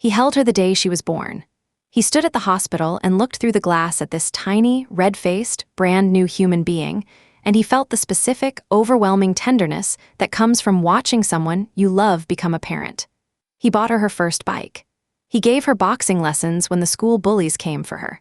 He held her the day she was born. He stood at the hospital and looked through the glass at this tiny, red-faced, brand-new human being, and he felt the specific, overwhelming tenderness that comes from watching someone you love become a parent. He bought her first bike. He gave her boxing lessons when the school bullies came for her.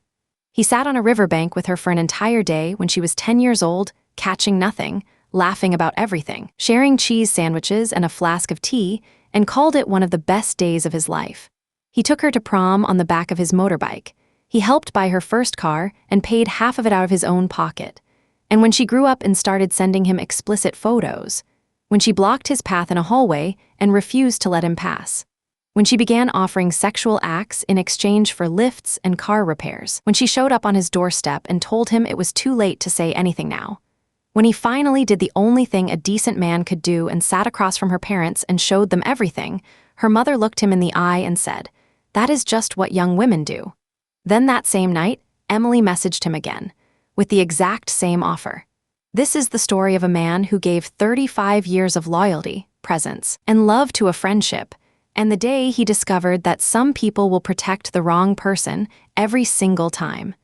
He sat on a riverbank with her for an entire day when she was 10 years old, catching nothing, laughing about everything, sharing cheese sandwiches and a flask of tea, and called it one of the best days of his life. He took her to prom on the back of his motorbike. He helped buy her first car and paid half of it out of his own pocket. And when she grew up and started sending him explicit photos, when she blocked his path in a hallway and refused to let him pass, when she began offering sexual acts in exchange for lifts and car repairs, when she showed up on his doorstep and told him it was too late to say anything now, when he finally did the only thing a decent man could do and sat across from her parents and showed them everything, her mother looked him in the eye and said, "That is just what young women do." Then that same night, Emily messaged him again, with the exact same offer. This is the story of a man who gave 35 years of loyalty, presence, and love to a friendship, and the day he discovered that some people will protect the wrong person every single time.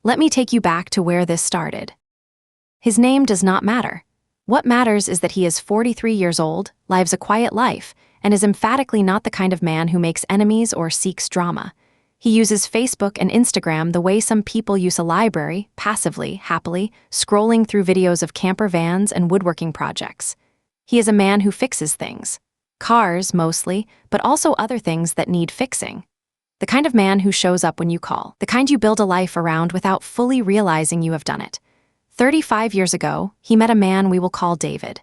Let me take you back to where this started. His name does not matter. What matters is that he is 43 years old, lives a quiet life, and is emphatically not the kind of man who makes enemies or seeks drama. He uses Facebook and Instagram the way some people use a library, passively, happily, scrolling through videos of camper vans and woodworking projects. He is a man who fixes things. Cars, mostly, but also other things that need fixing. The kind of man who shows up when you call. The kind you build a life around without fully realizing you have done it. 35 years ago, he met a man we will call David.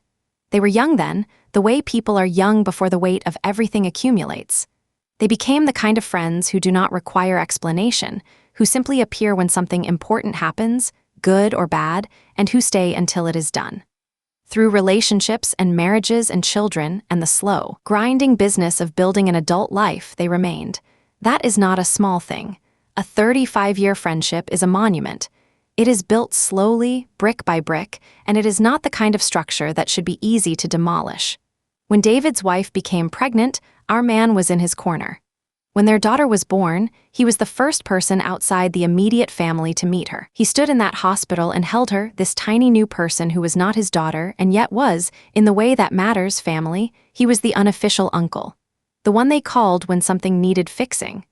They were young then, the way people are young before the weight of everything accumulates. They became the kind of friends who do not require explanation, who simply appear when something important happens, good or bad, and who stay until it is done. Through relationships and marriages and children and the slow, grinding business of building an adult life, they remained. That is not a small thing. A 35-year friendship is a monument. It is built slowly, brick by brick, and it is not the kind of structure that should be easy to demolish. When David's wife became pregnant, our man was in his corner. When their daughter was born, he was the first person outside the immediate family to meet her. He stood in that hospital and held her, this tiny new person who was not his daughter and yet was, in the way that matters, family. He was the unofficial uncle. The one they called when something needed fixing.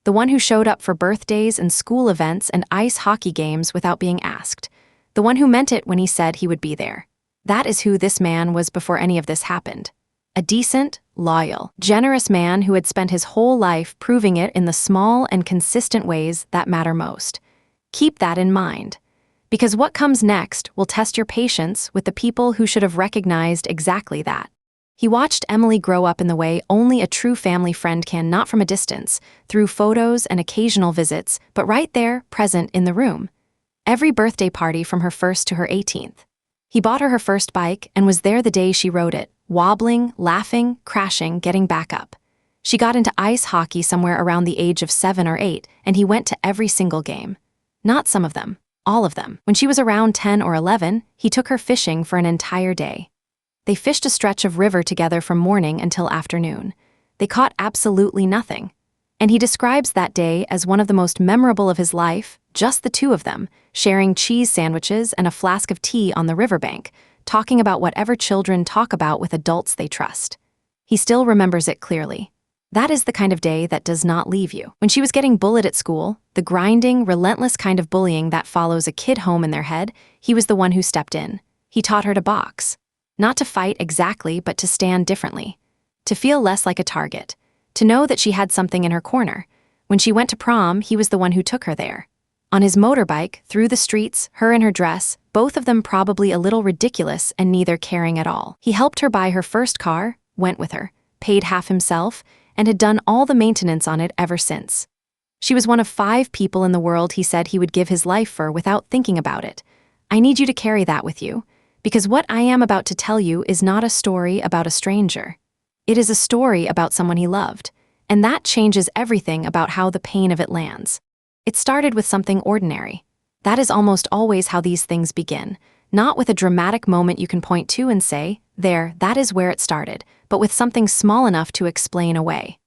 The one who showed up for birthdays and school events and ice hockey games without being asked. The one who meant it when he said he would be there. That is who this man was before any of this happened. A decent, loyal, generous man who had spent his whole life proving it in the small and consistent ways that matter most. Keep that in mind. Because what comes next will test your patience with the people who should have recognized exactly that. He watched Emily grow up in the way only a true family friend can, not from a distance, through photos and occasional visits, but right there, present in the room. Every birthday party from her 1st to her 18th. He bought her first bike and was there the day she rode it, wobbling, laughing, crashing, getting back up. She got into ice hockey somewhere around the age of 7 or 8, and he went to every single game. Not some of them, all of them. When she was around 10 or 11, he took her fishing for an entire day. They fished a stretch of river together from morning until afternoon. They caught absolutely nothing. And he describes that day as one of the most memorable of his life, just the two of them, sharing cheese sandwiches and a flask of tea on the riverbank, talking about whatever children talk about with adults they trust. He still remembers it clearly. That is the kind of day that does not leave you. When she was getting bullied at school, the grinding, relentless kind of bullying that follows a kid home in their head, he was the one who stepped in. He taught her to box. Not to fight exactly, but to stand differently. To feel less like a target. To know that she had something in her corner. When she went to prom, he was the one who took her there. On his motorbike, through the streets, her in her dress, both of them probably a little ridiculous and neither caring at all. He helped her buy her first car, went with her, paid half himself, and had done all the maintenance on it ever since. She was one of 5 people in the world he said he would give his life for without thinking about it. I need you to carry that with you, because what I am about to tell you is not a story about a stranger. It is a story about someone he loved, and that changes everything about how the pain of it lands. It started with something ordinary. That is almost always how these things begin, not with a dramatic moment you can point to and say, there, that is where it started, but with something small enough to explain away.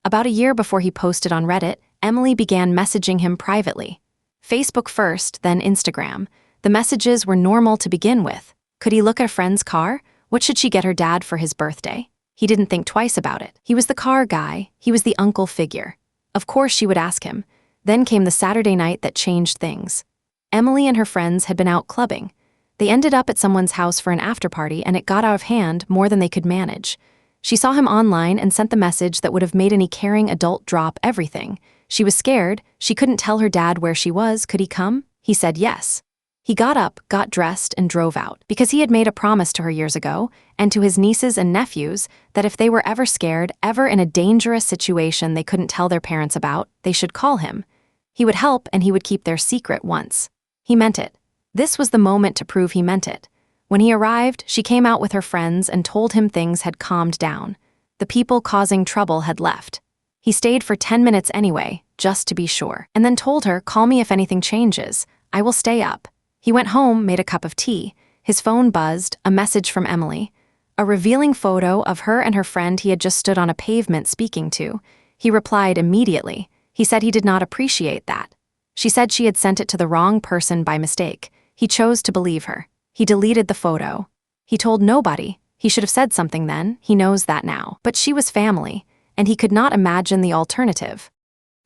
About a year before he posted on Reddit, Emily began messaging him privately. Facebook first, then Instagram. The messages were normal to begin with. Could he look at a friend's car? What should she get her dad for his birthday? He didn't think twice about it. He was the car guy. He was the uncle figure. Of course she would ask him. Then came the Saturday night that changed things. Emily and her friends had been out clubbing. They ended up at someone's house for an after-party, and it got out of hand more than they could manage. She saw him online and sent the message that would have made any caring adult drop everything. She was scared. She couldn't tell her dad where she was. Could he come? He said yes. He got up, got dressed, and drove out, because he had made a promise to her years ago, and to his nieces and nephews, that if they were ever scared, ever in a dangerous situation they couldn't tell their parents about, they should call him. He would help, and he would keep their secret once. He meant it. This was the moment to prove he meant it. When he arrived, she came out with her friends and told him things had calmed down. The people causing trouble had left. He stayed for 10 minutes anyway, just to be sure, and then told her, "Call me if anything changes. I will stay up." He went home, made a cup of tea. His phone buzzed, a message from Emily. A revealing photo of her and her friend he had just stood on a pavement speaking to. He replied immediately. He said he did not appreciate that. She said she had sent it to the wrong person by mistake. He chose to believe her. He deleted the photo. He told nobody. He should have said something then. He knows that now. But she was family, and he could not imagine the alternative.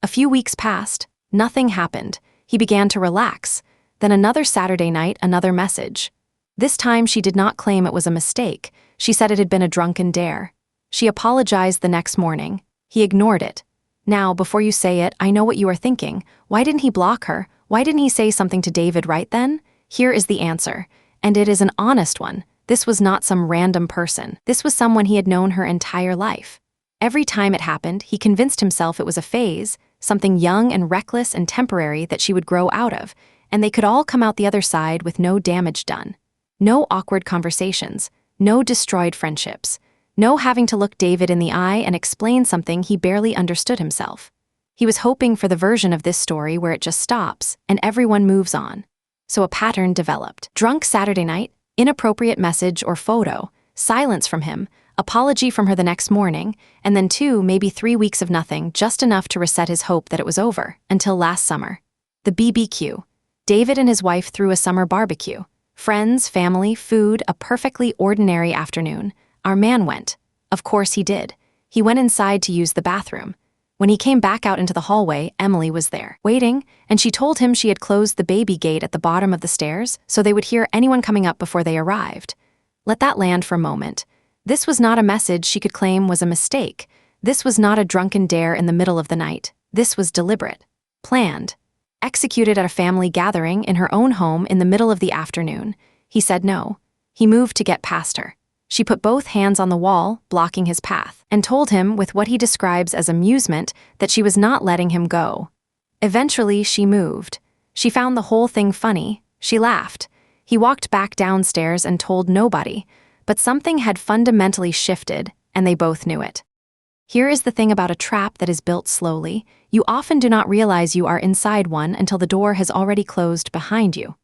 A few weeks passed. Nothing happened. He began to relax. Then another Saturday night, another message. This time she did not claim it was a mistake. She said it had been a drunken dare. She apologized the next morning. He ignored it. Now, before you say it, I know what you are thinking. Why didn't he block her? Why didn't he say something to David right then? Here is the answer. And it is an honest one. This was not some random person. This was someone he had known her entire life. Every time it happened, he convinced himself it was a phase, something young and reckless and temporary that she would grow out of, and they could all come out the other side with no damage done. No awkward conversations, no destroyed friendships, no having to look David in the eye and explain something he barely understood himself. He was hoping for the version of this story where it just stops and everyone moves on. So a pattern developed. Drunk Saturday night, inappropriate message or photo, silence from him, apology from her the next morning, and then 2, maybe 3 weeks of nothing, just enough to reset his hope that it was over, until last summer. The BBQ. David and his wife threw a summer barbecue. Friends, family, food, a perfectly ordinary afternoon. Our man went. Of course he did. He went inside to use the bathroom. When he came back out into the hallway, Emily was there, waiting, and she told him she had closed the baby gate at the bottom of the stairs so they would hear anyone coming up before they arrived. Let that land for a moment. This was not a message she could claim was a mistake. This was not a drunken dare in the middle of the night. This was deliberate, planned, executed at a family gathering in her own home in the middle of the afternoon. He said no. He moved to get past her. She put both hands on the wall, blocking his path, and told him with what he describes as amusement that she was not letting him go. Eventually, she moved. She found the whole thing funny. She laughed. He walked back downstairs and told nobody, but something had fundamentally shifted, and they both knew it. Here is the thing about a trap that is built slowly. You often do not realize you are inside one until the door has already closed behind you.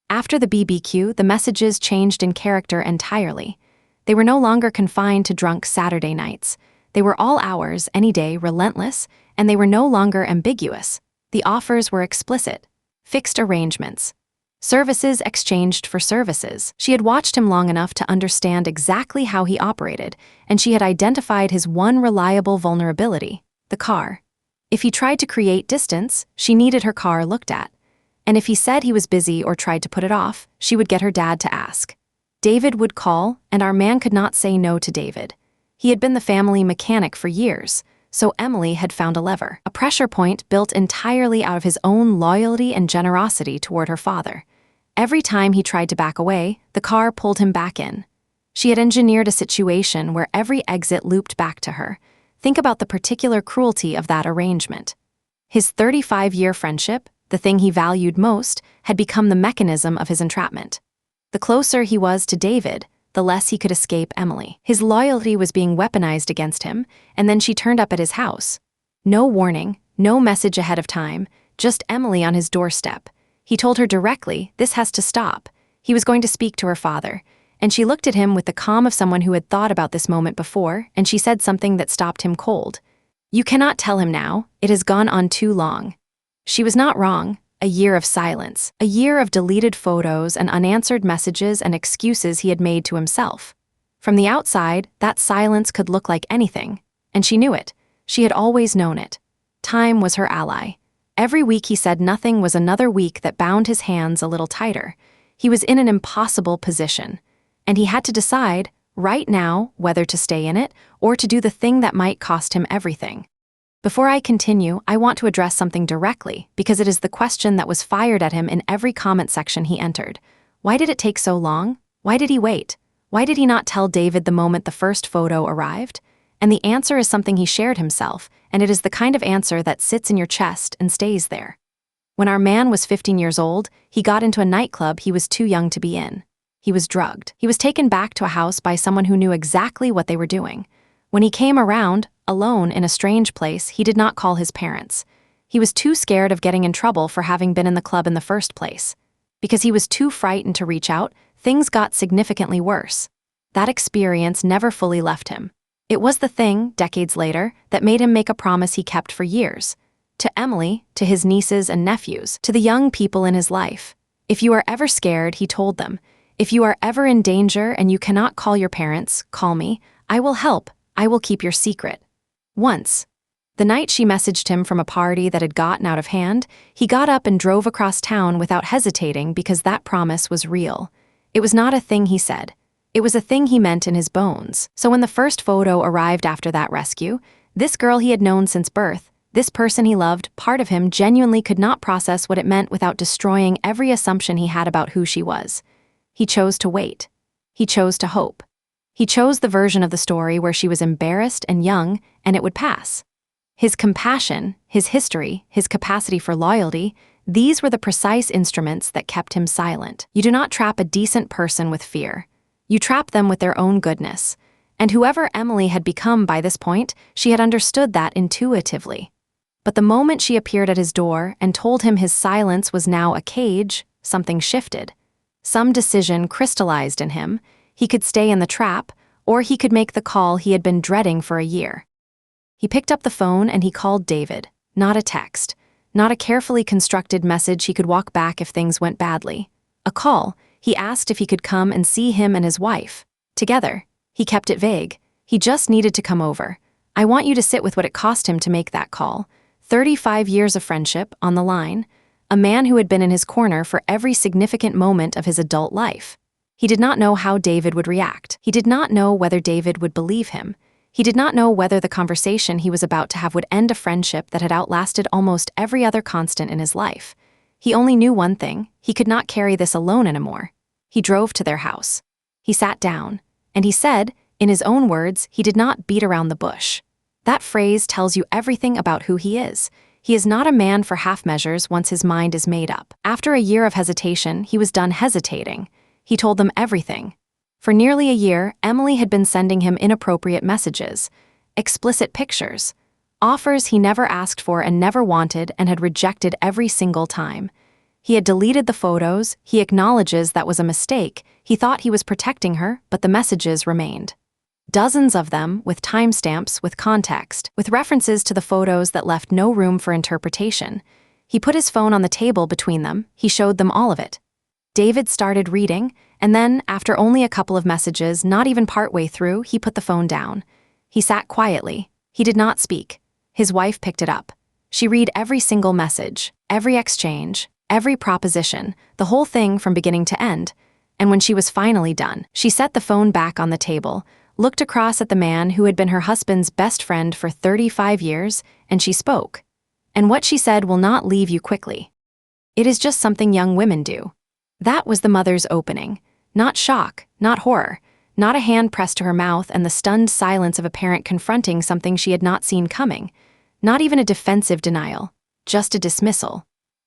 After the BBQ, the messages changed in character entirely. They were no longer confined to drunk Saturday nights. They were all hours, any day, relentless, and they were no longer ambiguous. The offers were explicit. Fixed arrangements. Services exchanged for services. She had watched him long enough to understand exactly how he operated, and she had identified his one reliable vulnerability, the car. If he tried to create distance, she needed her car looked at. And if he said he was busy or tried to put it off, she would get her dad to ask. David would call, and our man could not say no to David. He had been the family mechanic for years, so Emily had found a lever, a pressure point built entirely out of his own loyalty and generosity toward her father. Every time he tried to back away, the car pulled him back in. She had engineered a situation where every exit looped back to her. Think about the particular cruelty of that arrangement. His 35-year friendship, the thing he valued most, had become the mechanism of his entrapment. The closer he was to David, the less he could escape Emily. His loyalty was being weaponized against him, and then she turned up at his house. No warning, no message ahead of time, just Emily on his doorstep. He told her directly, this has to stop. He was going to speak to her father, and she looked at him with the calm of someone who had thought about this moment before, and she said something that stopped him cold. You cannot tell him now, it has gone on too long. She was not wrong. A year of silence, a year of deleted photos and unanswered messages and excuses he had made to himself. From the outside, that silence could look like anything, and she knew it. She had always known it. Time was her ally. Every week he said nothing was another week that bound his hands a little tighter. He was in an impossible position, and he had to decide, right now, whether to stay in it or to do the thing that might cost him everything. Before I continue, I want to address something directly because it is the question that was fired at him in every comment section he entered. Why did it take so long? Why did he wait? Why did he not tell David the moment the first photo arrived? And the answer is something he shared himself, and it is the kind of answer that sits in your chest and stays there. When our man was 15 years old, he got into a nightclub he was too young to be in. He was drugged. He was taken back to a house by someone who knew exactly what they were doing. When he came around, alone in a strange place, he did not call his parents. He was too scared of getting in trouble for having been in the club in the first place. Because he was too frightened to reach out, things got significantly worse. That experience never fully left him. It was the thing, decades later, that made him make a promise he kept for years. To Emily, to his nieces and nephews, to the young people in his life. If you are ever scared, he told them, if you are ever in danger and you cannot call your parents, call me. I will help. I will keep your secret. Once, the night she messaged him from a party that had gotten out of hand, he got up and drove across town without hesitating because that promise was real. It was not a thing he said. It was a thing he meant in his bones. So when the first photo arrived after that rescue, this girl he had known since birth, this person he loved, part of him genuinely could not process what it meant without destroying every assumption he had about who she was. He chose to wait. He chose to hope. He chose the version of the story where she was embarrassed and young, and it would pass. His compassion, his history, his capacity for loyalty, these were the precise instruments that kept him silent. You do not trap a decent person with fear. You trap them with their own goodness. And whoever Emily had become by this point, she had understood that intuitively. But the moment she appeared at his door and told him his silence was now a cage, something shifted. Some decision crystallized in him. He could stay in the trap, or he could make the call he had been dreading for a year. He picked up the phone and he called David, not a text, not a carefully constructed message he could walk back if things went badly. A call. He asked if he could come and see him and his wife. Together. He kept it vague. He just needed to come over. I want you to sit with what it cost him to make that call. 35 years of friendship on the line. A man who had been in his corner for every significant moment of his adult life. He did not know how David would react. He did not know whether David would believe him. He did not know whether the conversation he was about to have would end a friendship that had outlasted almost every other constant in his life. He only knew one thing: he could not carry this alone anymore. He drove to their house. He sat down, and he said, in his own words, he did not beat around the bush. That phrase tells you everything about who he is. He is not a man for half measures once his mind is made up. After a year of hesitation, he was done hesitating. He told them everything. For nearly a year, Emily had been sending him inappropriate messages, explicit pictures, offers he never asked for and never wanted and had rejected every single time. He had deleted the photos. He acknowledges that was a mistake. He thought he was protecting her, but the messages remained. Dozens of them, with timestamps, with context, with references to the photos that left no room for interpretation. He put his phone on the table between them. He showed them all of it. David started reading, and then, after only a couple of messages, not even partway through, he put the phone down. He sat quietly. He did not speak. His wife picked it up. She read every single message, every exchange, every proposition, the whole thing from beginning to end. And when she was finally done, she set the phone back on the table, looked across at the man who had been her husband's best friend for 35 years, and she spoke. And what she said will not leave you quickly. It is just something young women do. That was the mother's opening. Not shock, not horror, not a hand pressed to her mouth and the stunned silence of a parent confronting something she had not seen coming. Not even a defensive denial, just a dismissal.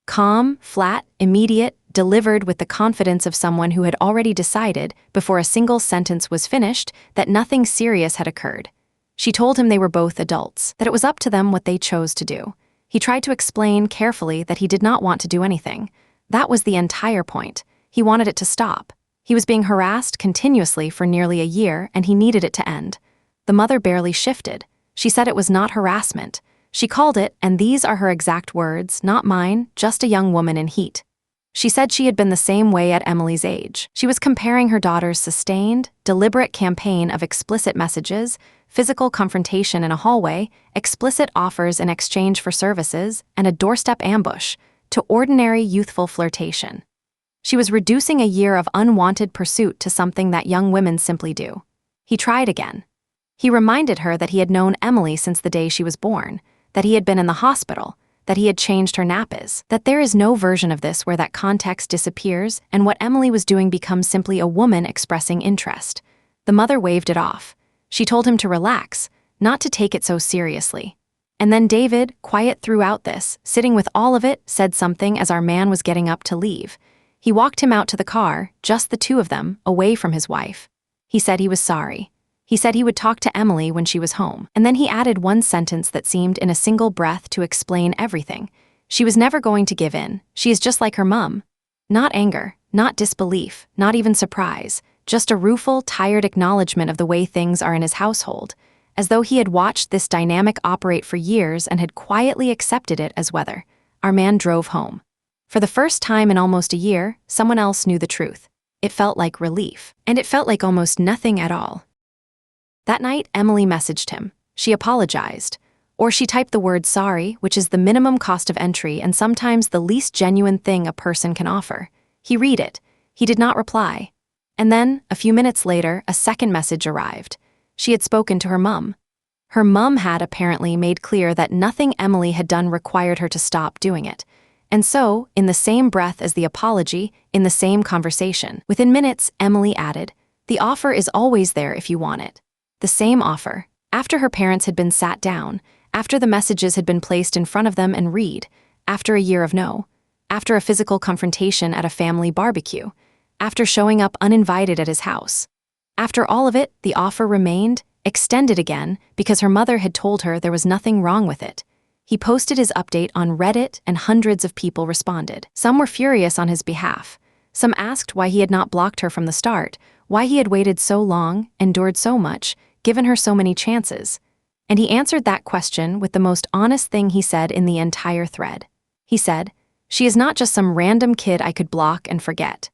Calm, flat, immediate, delivered with the confidence of someone who had already decided, before a single sentence was finished, that nothing serious had occurred. She told him they were both adults, that it was up to them what they chose to do. He tried to explain carefully that he did not want to do anything. That was the entire point. He wanted it to stop. He was being harassed continuously for nearly a year, and he needed it to end. The mother barely shifted. She said it was not harassment. She called it, and these are her exact words, not mine, just a young woman in heat. She said she had been the same way at Emily's age. She was comparing her daughter's sustained, deliberate campaign of explicit messages, physical confrontation in a hallway, explicit offers in exchange for services, and a doorstep ambush, to ordinary youthful flirtation. She was reducing a year of unwanted pursuit to something that young women simply do. He tried again. He reminded her that he had known Emily since the day she was born, that he had been in the hospital, that he had changed her nappies, that there is no version of this where that context disappears and what Emily was doing becomes simply a woman expressing interest. The mother waved it off. She told him to relax, not to take it so seriously. And then David, quiet throughout this, sitting with all of it, said something as our man was getting up to leave. He walked him out to the car, just the two of them, away from his wife. He said he was sorry. He said he would talk to Emily when she was home. And then he added one sentence that seemed in a single breath to explain everything. She was never going to give in. She is just like her mum. Not anger, not disbelief, not even surprise, just a rueful, tired acknowledgement of the way things are in his household, as though he had watched this dynamic operate for years and had quietly accepted it as weather. Our man drove home. For the first time in almost a year, someone else knew the truth. It felt like relief. And it felt like almost nothing at all. That night, Emily messaged him. She apologized. Or she typed the word sorry, which is the minimum cost of entry and sometimes the least genuine thing a person can offer. He read it. He did not reply. And then, a few minutes later, a second message arrived. She had spoken to her mum. Her mum had apparently made clear that nothing Emily had done required her to stop doing it. And so, in the same breath as the apology, in the same conversation, within minutes, Emily added, "The offer is always there if you want it." The same offer, after her parents had been sat down, after the messages had been placed in front of them and read, after a year of no, after a physical confrontation at a family barbecue, after showing up uninvited at his house. After all of it, the offer remained, extended again, because her mother had told her there was nothing wrong with it. He posted his update on Reddit and hundreds of people responded. Some were furious on his behalf. Some asked why he had not blocked her from the start, why he had waited so long, endured so much, given her so many chances. And he answered that question with the most honest thing he said in the entire thread. He said, "She is not just some random kid I could block and forget."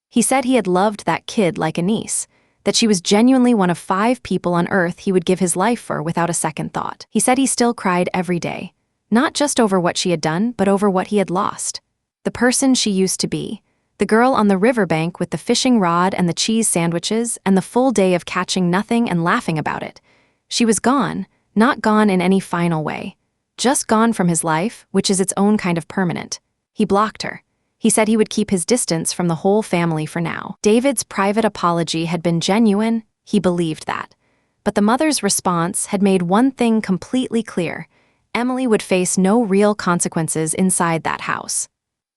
He said he had loved that kid like a niece, that she was genuinely one of 5 people on earth he would give his life for without a second thought. He said he still cried every day, not just over what she had done, but over what he had lost. The person she used to be. The girl on the riverbank with the fishing rod and the cheese sandwiches and the full day of catching nothing and laughing about it. She was gone, not gone in any final way. Just gone from his life, which is its own kind of permanent. He blocked her. He said he would keep his distance from the whole family for now. David's private apology had been genuine, he believed that. But the mother's response had made one thing completely clear. Emily would face no real consequences inside that house.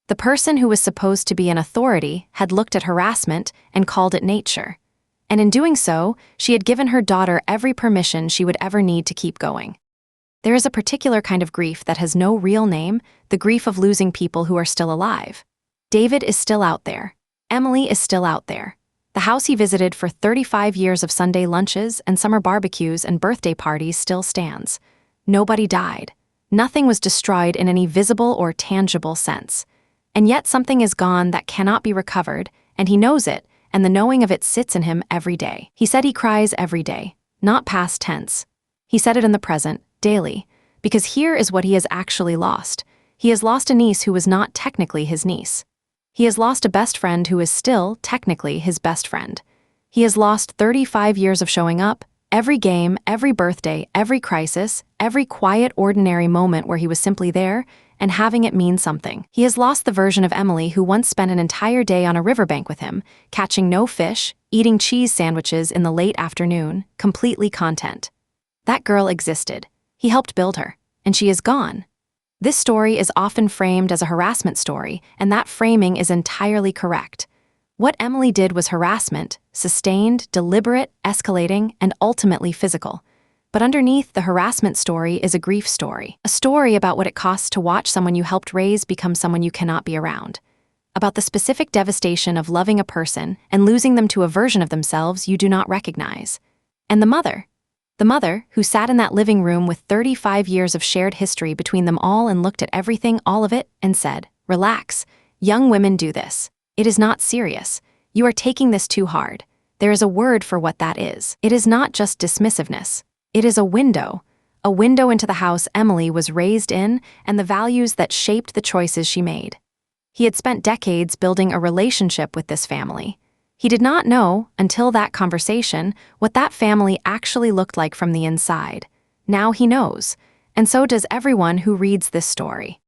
The person who was supposed to be an authority had looked at harassment and called it nature. And in doing so, she had given her daughter every permission she would ever need to keep going. There is a particular kind of grief that has no real name, the grief of losing people who are still alive. David is still out there. Emily is still out there. The house he visited for 35 years of Sunday lunches and summer barbecues and birthday parties still stands. Nobody died. Nothing was destroyed in any visible or tangible sense. And yet something is gone that cannot be recovered, and he knows it, and the knowing of it sits in him every day. He said he cries every day, not past tense. He said it in the present, daily, because here is what he has actually lost. He has lost a niece who was not technically his niece. He has lost a best friend who is still, technically, his best friend. He has lost 35 years of showing up, every game, every birthday, every crisis, every quiet, ordinary moment where he was simply there, and having it mean something. He has lost the version of Emily who once spent an entire day on a riverbank with him, catching no fish, eating cheese sandwiches in the late afternoon, completely content. That girl existed. He helped build her, and she is gone. This story is often framed as a harassment story, and that framing is entirely correct. What Emily did was harassment, sustained, deliberate, escalating, and ultimately physical. But underneath the harassment story is a grief story, a story about what it costs to watch someone you helped raise become someone you cannot be around, about the specific devastation of loving a person and losing them to a version of themselves you do not recognize. And the mother. The mother, who sat in that living room with 35 years of shared history between them all and looked at everything, all of it, and said, "Relax. Young women do this. It is not serious. You are taking this too hard. There is a word for what that is. It is not just dismissiveness. It is a window into the house Emily was raised in and the values that shaped the choices she made." He had spent decades building a relationship with this family. He did not know, until that conversation, what that family actually looked like from the inside. Now he knows, and so does everyone who reads this story.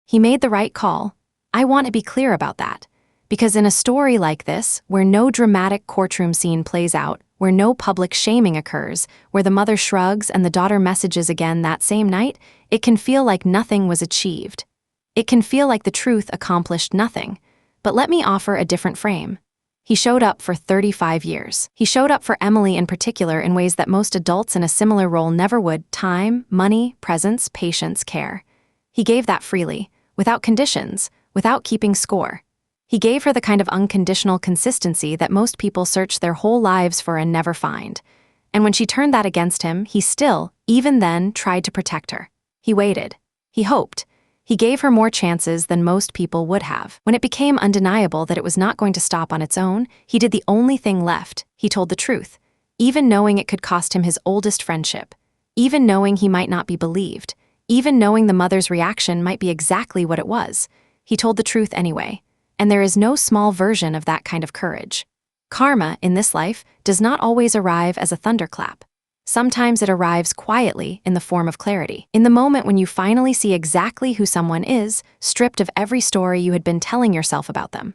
He made the right call. I want to be clear about that, because in a story like this, where no dramatic courtroom scene plays out, where no public shaming occurs, where the mother shrugs and the daughter messages again that same night, it can feel like nothing was achieved. It can feel like the truth accomplished nothing. But let me offer a different frame. He showed up for 35 years. He showed up for Emily in particular in ways that most adults in a similar role never would: time, money, presence, patience, care. He gave that freely, without conditions, without keeping score. He gave her the kind of unconditional consistency that most people search their whole lives for and never find. And when she turned that against him, he still, even then, tried to protect her. He waited. He hoped. He gave her more chances than most people would have. When it became undeniable that it was not going to stop on its own, he did the only thing left. He told the truth, even knowing it could cost him his oldest friendship, even knowing he might not be believed, even knowing the mother's reaction might be exactly what it was. He told the truth anyway, and there is no small version of that kind of courage. Karma, in this life, does not always arrive as a thunderclap. Sometimes it arrives quietly in the form of clarity. In the moment when you finally see exactly who someone is, stripped of every story you had been telling yourself about them.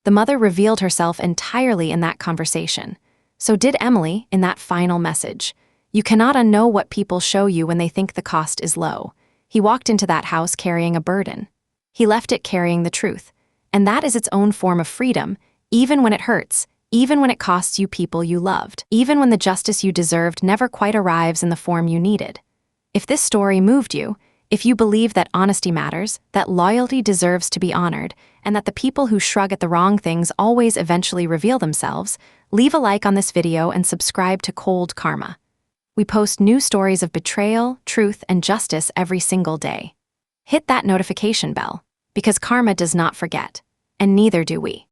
The mother revealed herself entirely in that conversation. So did Emily in that final message. You cannot unknow what people show you when they think the cost is low. He walked into that house carrying a burden. He left it carrying the truth. And that is its own form of freedom, even when it hurts. Even when it costs you people you loved, even when the justice you deserved never quite arrives in the form you needed. If this story moved you, if you believe that honesty matters, that loyalty deserves to be honored, and that the people who shrug at the wrong things always eventually reveal themselves, leave a like on this video and subscribe to Cold Karma. We post new stories of betrayal, truth, and justice every single day. Hit that notification bell, because karma does not forget, and neither do we.